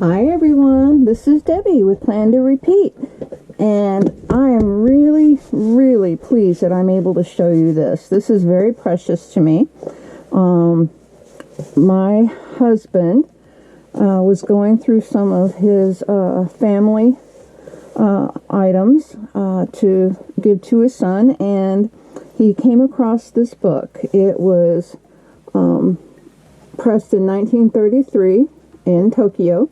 Hi everyone, this is Debbie with Plan.Do.Repeat, and I am really pleased that I'm able to show you this. This is very precious to me. My husband was going through some of his family items to give to his son, and he came across this book. It was pressed in 1933 in Tokyo.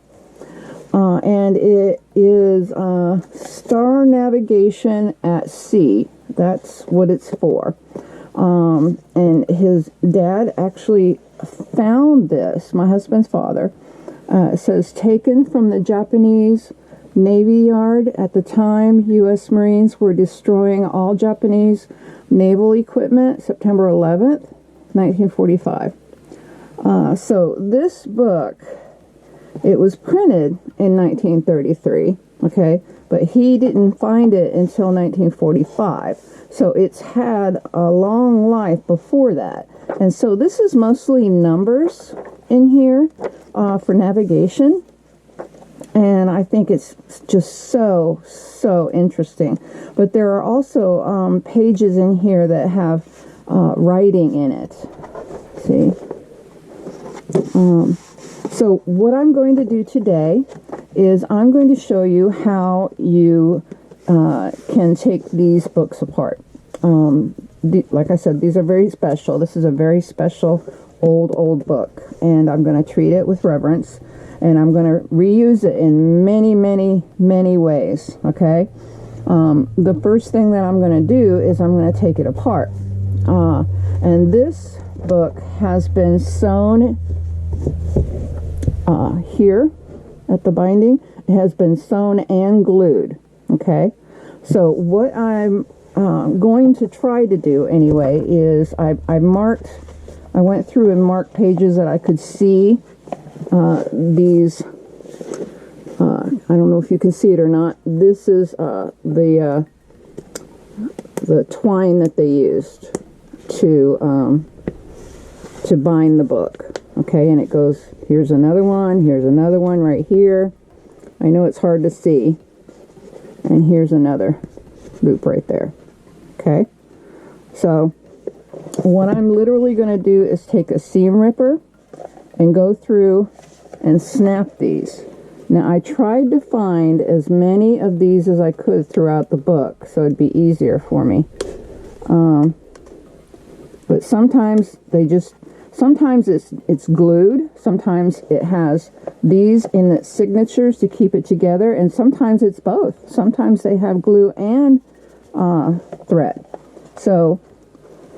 And it is star navigation at sea. That's what it's for. And his dad actually found this, my husband's father. It says, taken from the Japanese Navy Yard at the time U.S. Marines were destroying all Japanese naval equipment, September 11th, 1945. So this book, it was printed in 1933, okay, but he didn't find it until 1945. So it's had a long life before that. And so this is mostly numbers in here for navigation. And I think it's just so interesting. But there are also pages in here that have writing in it. See? So what I'm going to do today is I'm going to show you how you can take these books apart. Like I said, these are very special. This is a very special old book, and I'm going to treat it with reverence, and I'm going to reuse it in many ways, okay? The first thing that I'm going to do is I'm going to take it apart. And this book has been sewn here at the binding. It has been sewn and glued, okay? So what I'm going to try to do anyway is I went through and marked pages that I could see these, I don't know if you can see it or not. This is the twine that they used to bind the book, okay? And it goes, here's another one right here. I know it's hard to see. And here's another loop right there. Okay? So, what I'm literally going to do is take a seam ripper and go through and snap these. Now, I tried to find as many of these as I could throughout the book, so it'd be easier for me. But sometimes sometimes it's glued, sometimes it has these in its signatures to keep it together, and sometimes it's both. Sometimes they have glue and thread. So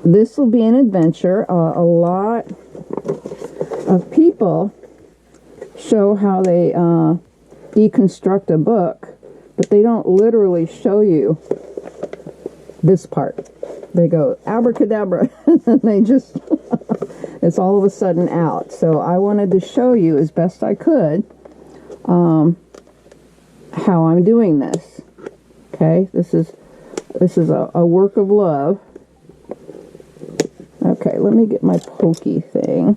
this will be an adventure. A lot of people show how they deconstruct a book, but they don't literally show you this part. They go abracadabra, and they just, it's all of a sudden out. So I wanted to show you as best I could how I'm doing this. Okay, this is a work of love. Okay, let me get my pokey thing.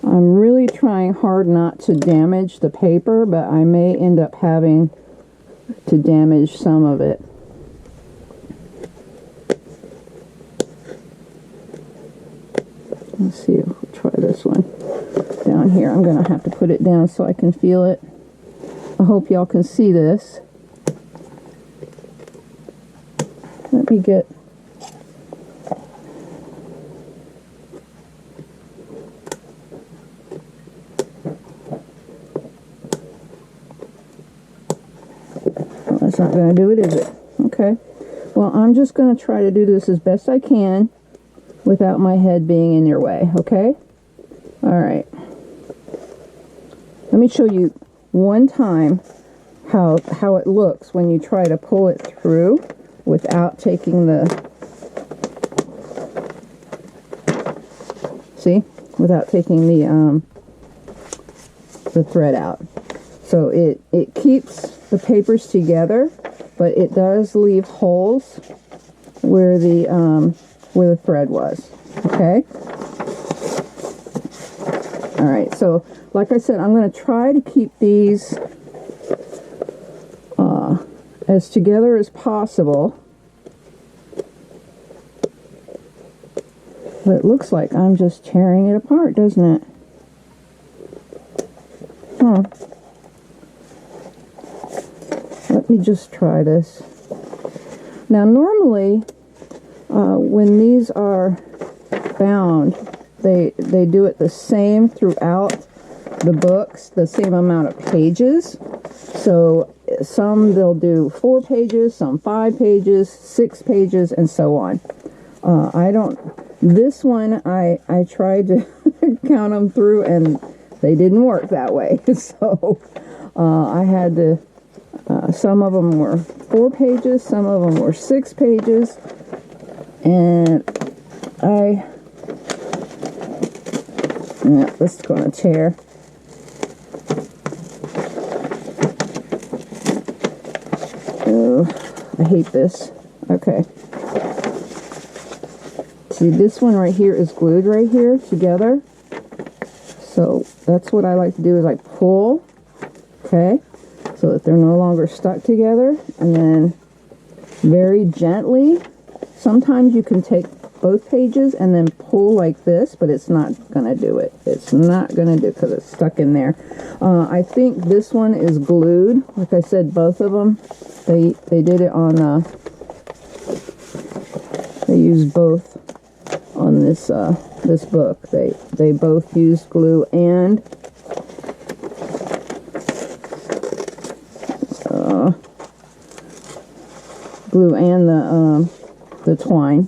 I'm really trying hard not to damage the paper, but I may end up having to damage some of it. Let's see, we'll try this one down here. I'm going to have to put it down so I can feel it. I hope y'all can see this. Let me get... Well, that's not going to do it, is it? Okay. Well, I'm just going to try to do this as best I can without my head being in your way, okay? All right. Let me show you one time how it looks when you try to pull it through without taking the, see? Without taking the thread out. So it keeps the papers together, but it does leave holes where the thread was. Okay? right, so like I said, I'm going to try to keep these as together as possible. But it looks like I'm just tearing it apart, doesn't it? Huh. Let me just try this. Now, normally, when these are bound, they do it the same throughout the books, the same amount of pages. So some they'll do 4 pages, some 5 pages, 6 pages, and so on. This one, I tried to count them through, and they didn't work that way. So I had to, some of them were 4 pages, some of them were 6 pages, and yeah, this is going to tear. Oh, I hate this. Okay. See, this one right here is glued right here together. So that's what I like to do, is I pull, okay, so that they're no longer stuck together, and then very gently, sometimes you can take both pages and then pull like this, but it's not going to do it. It's not going to do it because it's stuck in there. I think this one is glued. Like I said, both of them, they did it on, they used both on this this book. They both used glue and the twine.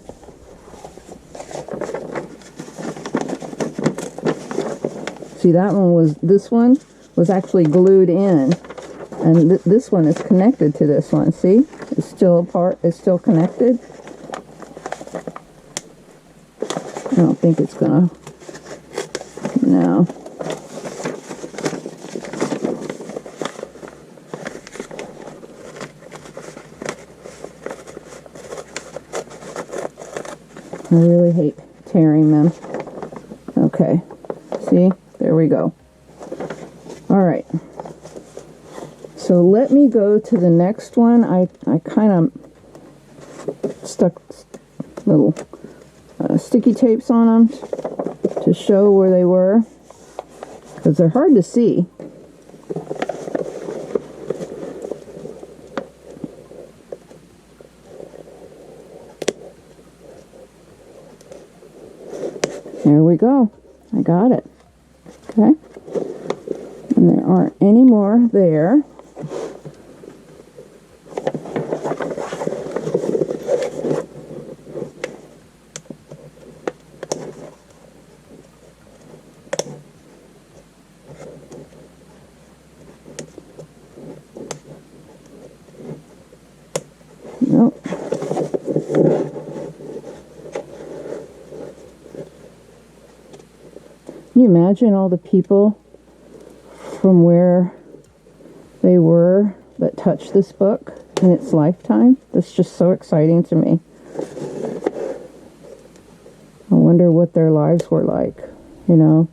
See, this one was actually glued in, and this one is connected to this one. See, it's still apart. It's still connected. I don't think it's gonna. No. I really hate tearing them. Okay. See? There we go. All right. So let me go to the next one. I kind of stuck little sticky tapes on them to show where they were, because they're hard to see. There we go. I got it. Okay. And there aren't any more there. Nope. Can you imagine all the people from where they were that touched this book in its lifetime? That's just so exciting to me. I wonder what their lives were like, you know,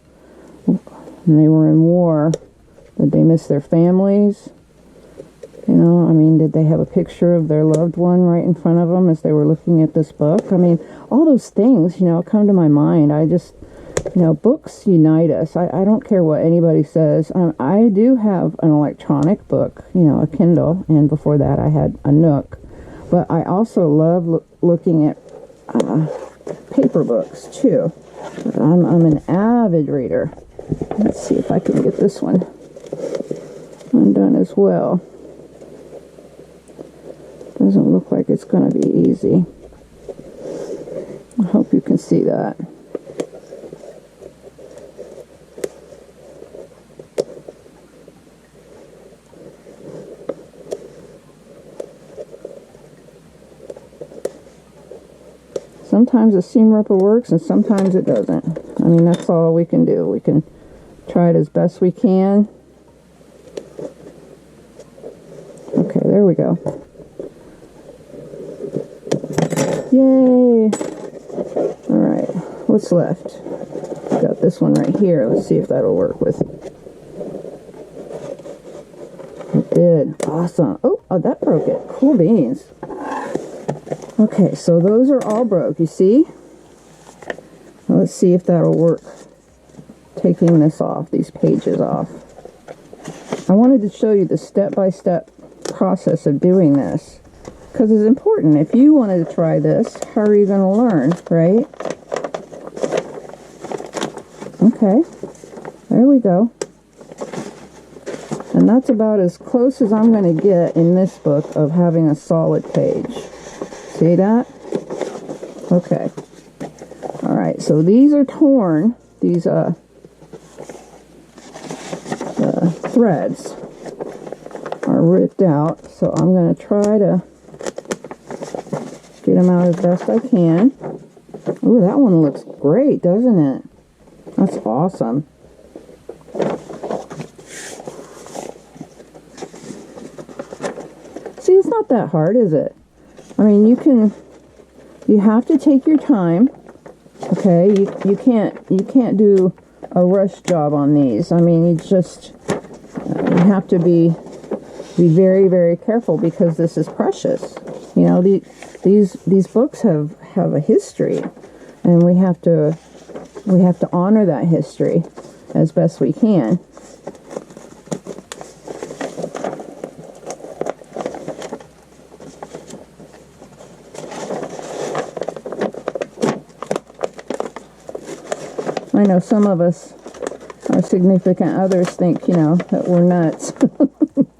when they were in war. Did they miss their families? You know, I mean, did they have a picture of their loved one right in front of them as they were looking at this book? I mean, all those things, you know, come to my mind. I just, you know, books unite us. I don't care what anybody says. I do have an electronic book, you know, a Kindle, and before that I had a Nook. But I also love looking at paper books, too. I'm an avid reader. Let's see if I can get this one undone as well. Doesn't look like it's going to be easy. I hope you can see that. Sometimes a seam ripper works and sometimes it doesn't. I mean, that's all we can do. We can try it as best we can. Okay, there we go. Yay! Alright, what's left? Got this one right here. Let's see if that'll work with. It did. Awesome. Oh, that broke it. Cool beans. Okay, so those are all broke, you see? Now let's see if that'll work. Taking this off, these pages off. I wanted to show you the step-by-step process of doing this, because it's important. If you wanted to try this, how are you going to learn, right? Okay, there we go. And that's about as close as I'm going to get in this book of having a solid page. See that? Okay. All right, so these are torn. These the threads are ripped out, so I'm going to try to get them out as best I can. Ooh, that one looks great, doesn't it? That's awesome. See, it's not that hard, is it? I mean, you have to take your time. Okay, you can't do a rush job on these. I mean, you have to be very, very careful, because this is precious. You know, these books have a history, and we have to honor that history as best we can. I know some of us, our significant others, think, you know, that we're nuts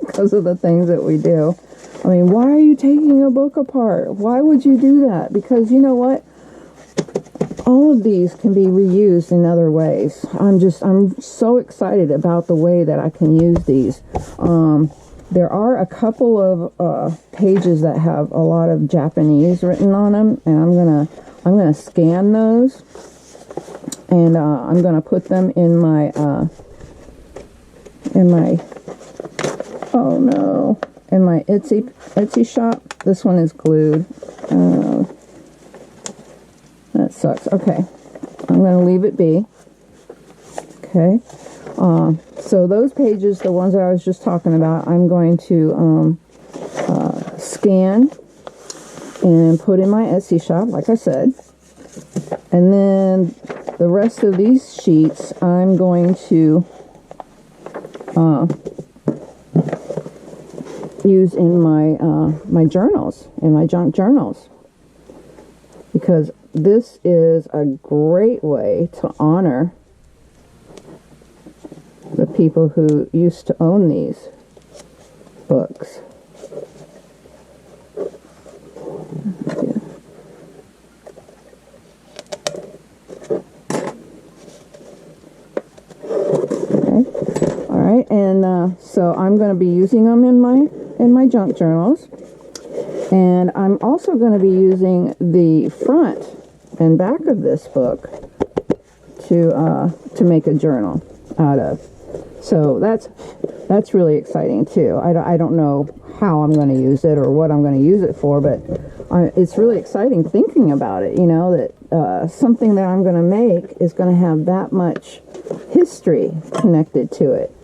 because of the things that we do. I mean, why are you taking a book apart? Why would you do that? Because you know what? All of these can be reused in other ways. I'm so excited about the way that I can use these. There are a couple of pages that have a lot of Japanese written on them, and I'm gonna scan those, and I'm gonna put them in my oh no, in my Etsy shop. This one is glued. That sucks. Okay, I'm going to leave it be. Okay, so those pages, the ones that I was just talking about, I'm going to scan and put in my Etsy shop, like I said. And then the rest of these sheets, I'm going to use in my journals, in my junk journals, because this is a great way to honor the people who used to own these books. Okay. All right, and so I'm going to be using them in my junk journals, and I'm also going to be using the front and back of this book to make a journal out of. So that's really exciting too. I don't know how I'm going to use it or what I'm going to use it for, but it's really exciting thinking about it, you know, that something that I'm going to make is going to have that much history connected to it.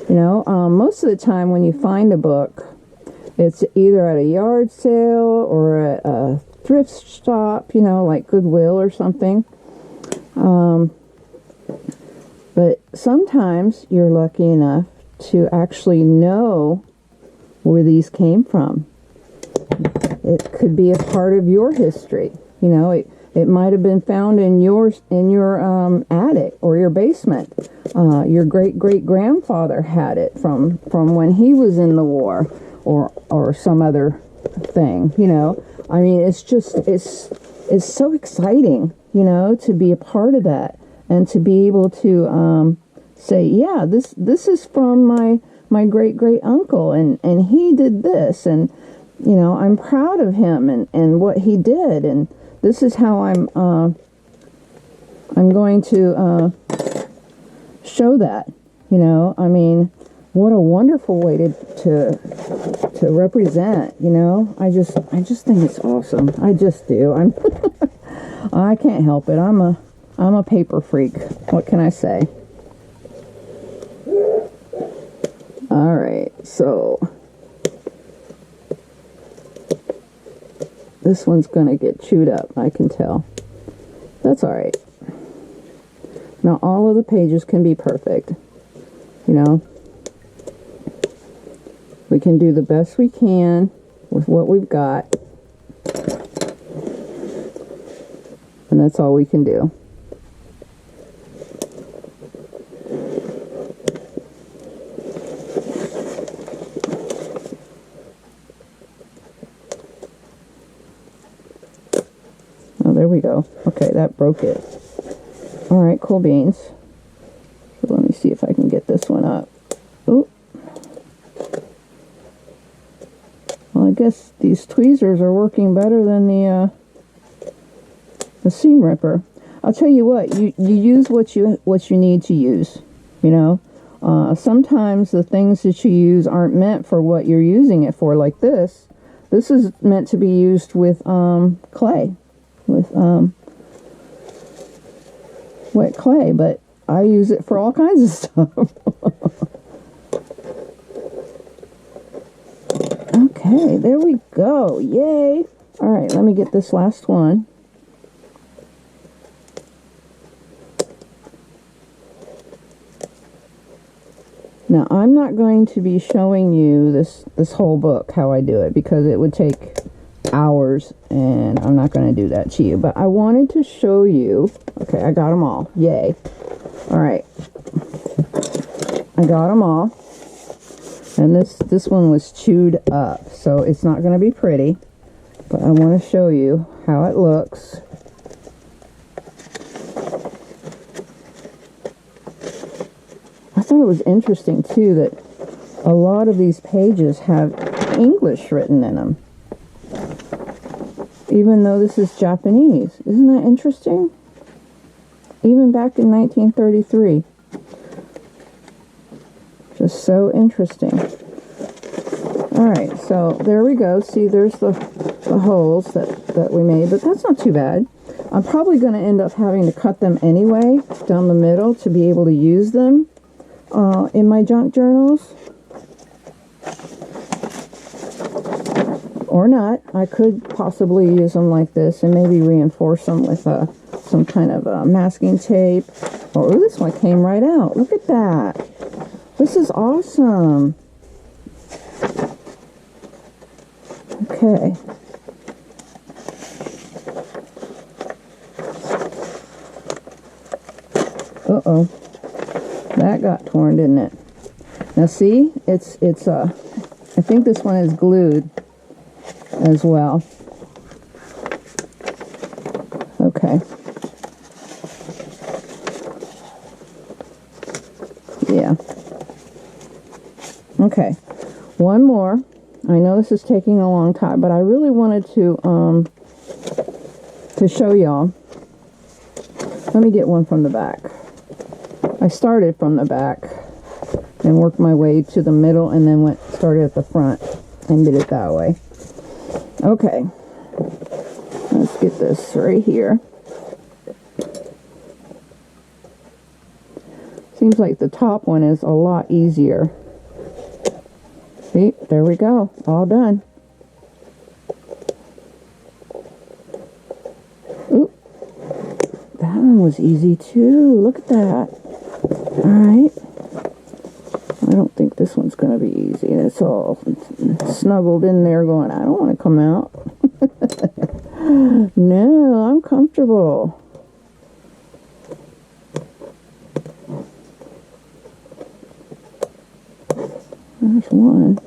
You know, most of the time when you find a book, it's either at a yard sale or at a thrift shop, you know, like Goodwill or something. But sometimes you're lucky enough to actually know where these came from. It could be a part of your history. You know, it might have been found in your attic or your basement. Your great-great-grandfather had it from when he was in the war, or some other thing, you know. I mean, it's so exciting, you know, to be a part of that and to be able to say, yeah, this is from my great-great-uncle, and he did this, and, you know, I'm proud of him and what he did, and this is how I'm going to show that, you know. I mean, what a wonderful way to represent, you know. I just think it's awesome. I just do. I can't help it. I'm I'm a paper freak. What can I say? Alright, so this one's gonna get chewed up, I can tell. That's alright. Now all of the pages can be perfect. You know, we can do the best we can with what we've got. And that's all we can do. Oh, there we go. Okay, that broke it. Alright, cool beans. So let me see if I can get this one up. Oh. Well, I guess these tweezers are working better than the seam ripper. I'll tell you what, you use what you need to use, you know. Sometimes the things that you use aren't meant for what you're using it for, like this. This is meant to be used with clay, with wet clay, but I use it for all kinds of stuff. Okay, there we go. Yay! All right, let me get this last one. Now, I'm not going to be showing you this whole book, how I do it, because it would take hours, and I'm not going to do that to you. But I wanted to show you. Okay, I got them all. Yay. All right. I got them all. And this one was chewed up, so it's not going to be pretty. But I want to show you how it looks. I thought it was interesting, too, that a lot of these pages have English written in them, even though this is Japanese. Isn't that interesting? Even back in 1933. Just so interesting. Alright, so there we go. See, there's the holes that we made, but that's not too bad. I'm probably going to end up having to cut them anyway down the middle to be able to use them in my junk journals. Or not. I could possibly use them like this and maybe reinforce them with some kind of masking tape. Oh, this one came right out. Look at that. This is awesome. Okay. Uh-oh. That got torn, didn't it? Now see, it's I think this one is glued as well. Okay. Yeah. Okay. One more. I know this is taking a long time, but I really wanted to show y'all. Let me get one from the back. I started from the back and worked my way to the middle and then started at the front and did it that way. Okay. Let's get this right here. Seems like the top one is a lot easier. See, there we go. All done. Oop. That one was easy too. Look at that. Alright. I don't think this one's going to be easy. It's all snuggled in there going, I don't want to come out. No, I'm comfortable. There's one.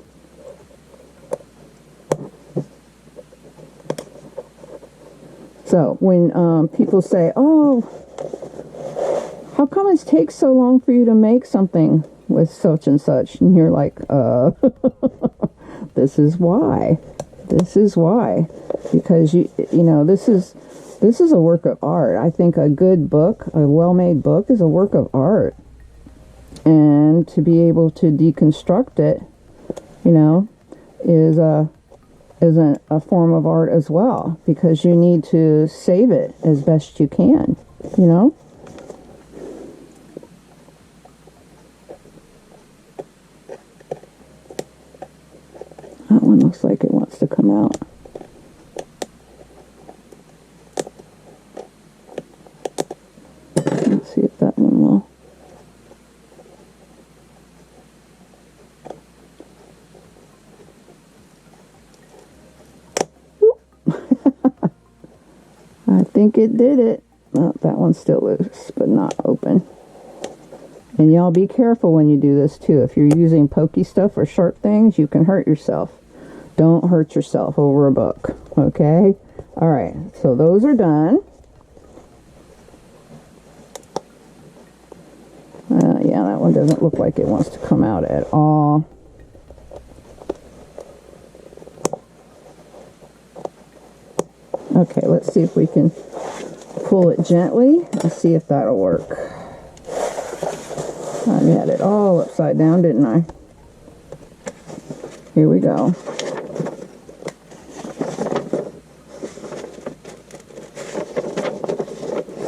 So when people say, oh, how come it takes so long for you to make something with such and such? And you're like, this is why. This is why. Because you know, this is a work of art. I think a good book, a well-made book, is a work of art. And to be able to deconstruct it, you know, is a form of art as well, because you need to save it as best you can, you know. come out. Let's see if that one will. I think it did it. Oh, that one's still loose, but not open. And y'all be careful when you do this too. If you're using pokey stuff or sharp things, you can hurt yourself. Don't hurt yourself over a book, okay? All right, so those are done. Yeah, that one doesn't look like it wants to come out at all. Okay, let's see if we can pull it gently and see if that'll work. I had it all upside down, didn't I? Here we go.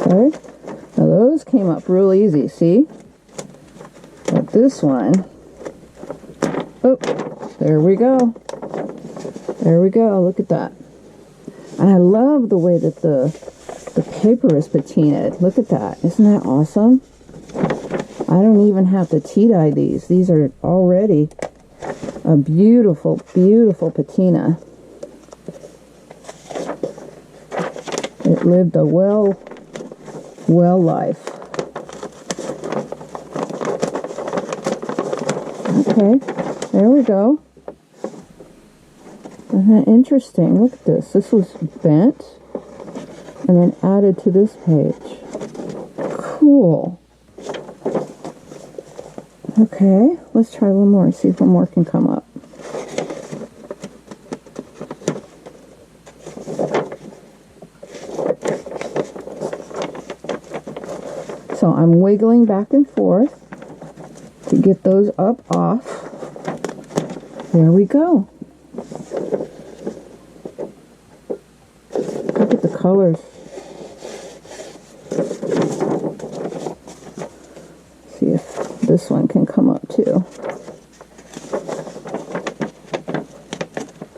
Okay, now those came up real easy, see? But this one, oh, there we go. There we go, look at that. And I love the way that the paper is patinaed. Look at that, isn't that awesome? I don't even have to tea dye these. These are already a beautiful, beautiful patina. It lived a well life. Okay, there we go. Isn't that interesting? Look at this. This was bent and then added to this page. Cool. Okay, let's try one more and see if one more can come up. So I'm wiggling back and forth to get those up off. There we go. Look at the colors. See if this one can come up too.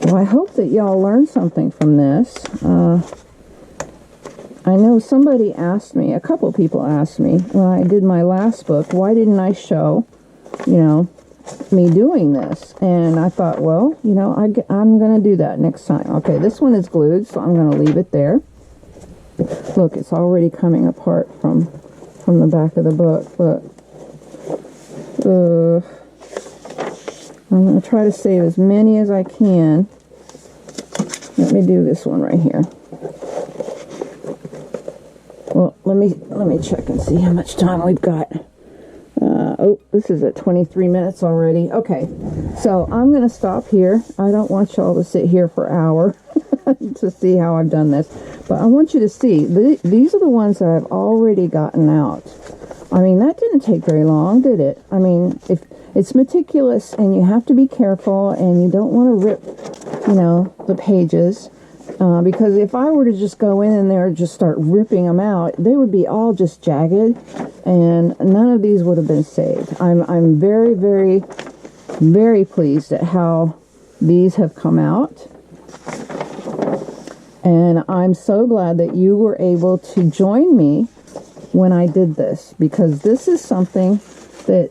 Well, I hope that y'all learned something from this. I know somebody asked me, a couple people asked me when I did my last book, why didn't I show, me doing this? And I thought, well, I'm going to do that next time. Okay, this one is glued, so I'm going to leave it there. Look, it's already coming apart from the back of the book. Look. I'm going to try to save as many as I can. Let me do this one right here. Well, let me check and see how much time we've got. Oh, this is at 23 minutes already. Okay, so I'm going to stop here. I don't want y'all to sit here for an hour to see how I've done this. But I want you to see, these are the ones that I've already gotten out. I mean, that didn't take very long, did it? I mean, if it's meticulous and you have to be careful and you don't want to rip, the pages. Because if I were to just go in there and just start ripping them out, they would be all just jagged, and none of these would have been saved. I'm very, very, very pleased at how these have come out. And I'm so glad that you were able to join me when I did this, because this is something that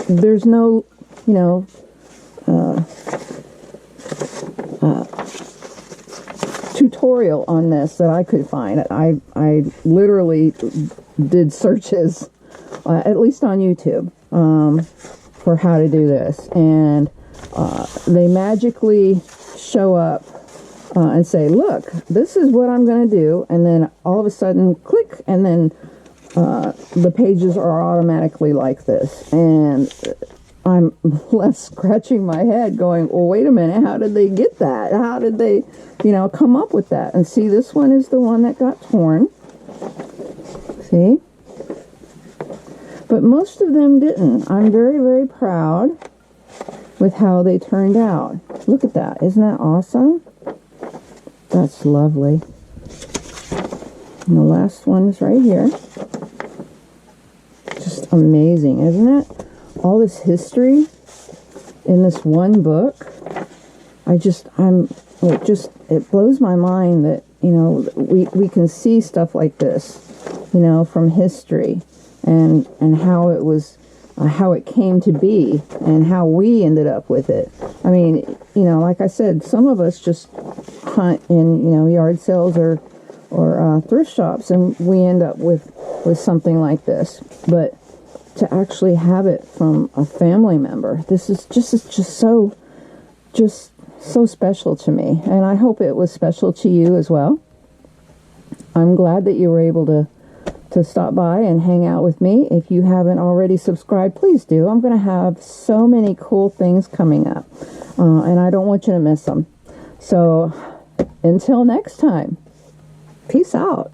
there's no, tutorial on this that I could find. I literally did searches, at least on YouTube, for how to do this, and they magically show up and say, look, this is what I'm going to do, and then all of a sudden, click, and then the pages are automatically like this, and I'm left scratching my head going, well, wait a minute, how did they get that? How did they, come up with that? And see, this one is the one that got torn. See? But most of them didn't. I'm very, very proud with how they turned out. Look at that. Isn't that awesome? That's lovely. And the last one is right here. Just amazing, isn't it? All this history in this one book. it blows my mind that, we can see stuff like this, from history, and how it was, how it came to be, and how we ended up with it. I mean, like I said, some of us just hunt in, yard sales or thrift shops, and we end up with something like this. But to actually have it from a family member, this is just so special to me, and I hope it was special to you as well. I'm glad that you were able to stop by and hang out with me. If you haven't already subscribed, please do. I'm going to have so many cool things coming up, and I don't want you to miss them. So until next time, peace out.